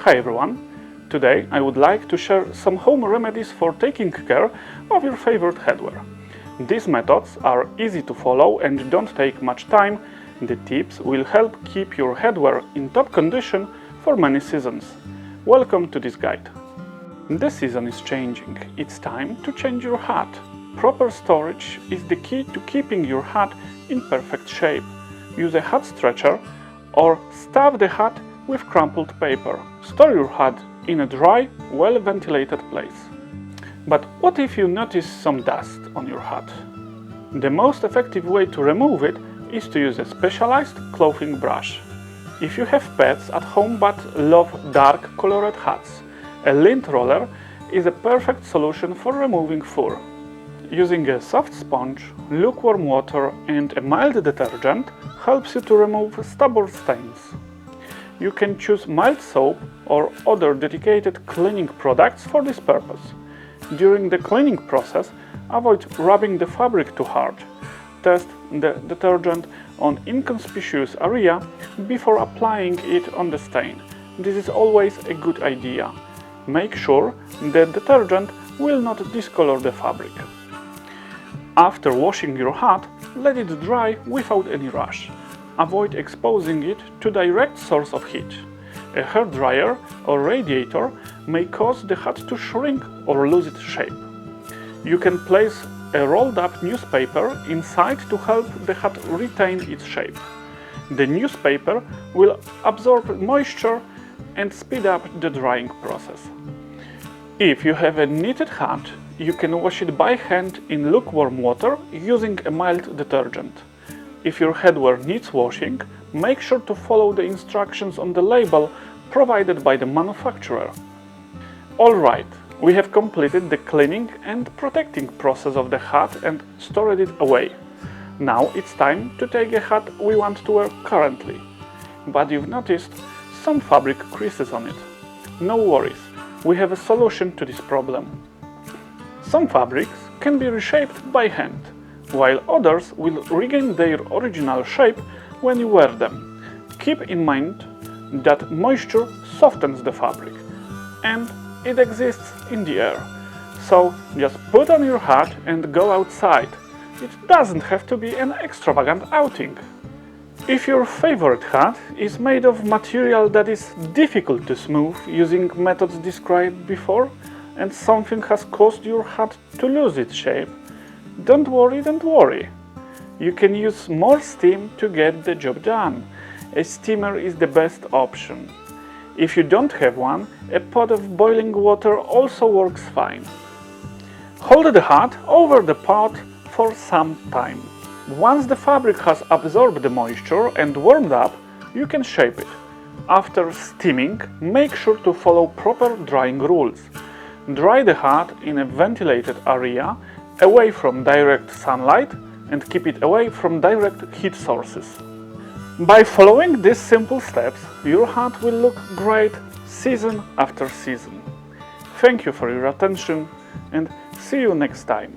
Hi everyone! Today I would like to share some home remedies for taking care of your favorite headwear. These methods are easy to follow and don't take much time. The tips will help keep your headwear in top condition for many seasons. Welcome to this guide. The season is changing. It's time to change your hat. Proper storage is the key to keeping your hat in perfect shape. Use a hat stretcher or stuff the hat with crumpled paper. Store your hat in a dry, well-ventilated place. But what if you notice some dust on your hat? The most effective way to remove it is to use a specialized clothing brush. If you have pets at home but love dark colored hats, a lint roller is a perfect solution for removing fur. Using a soft sponge, lukewarm water and a mild detergent helps you to remove stubborn stains. You can choose mild soap or other dedicated cleaning products for this purpose. During the cleaning process, avoid rubbing the fabric too hard. Test the detergent on inconspicuous area before applying it on the stain. This is always a good idea. Make sure the detergent will not discolor the fabric. After washing your hat, let it dry without any rush. Avoid exposing it to direct source of heat. A hairdryer or radiator may cause the hat to shrink or lose its shape. You can place a rolled up newspaper inside to help the hat retain its shape. The newspaper will absorb moisture and speed up the drying process. If you have a knitted hat, you can wash it by hand in lukewarm water using a mild detergent. If your headwear needs washing, make sure to follow the instructions on the label provided by the manufacturer. Alright, we have completed the cleaning and protecting process of the hat and stored it away. Now it's time to take a hat we want to wear currently. But you've noticed some fabric creases on it. No worries, we have a solution to this problem. Some fabrics can be reshaped by hand, while others will regain their original shape when you wear them. Keep in mind that moisture softens the fabric, and it exists in the air. So just put on your hat and go outside. It doesn't have to be an extravagant outing. If your favorite hat is made of material that is difficult to smooth using methods described before, and something has caused your hat to lose its shape, don't worry. You can use more steam to get the job done. A steamer is the best option. If you don't have one, a pot of boiling water also works fine. Hold the hat over the pot for some time. Once the fabric has absorbed the moisture and warmed up, you can shape it. After steaming, make sure to follow proper drying rules. Dry the hat in a ventilated area, away from direct sunlight, and keep it away from direct heat sources. By following these simple steps, your hat will look great season after season. Thank you for your attention and see you next time.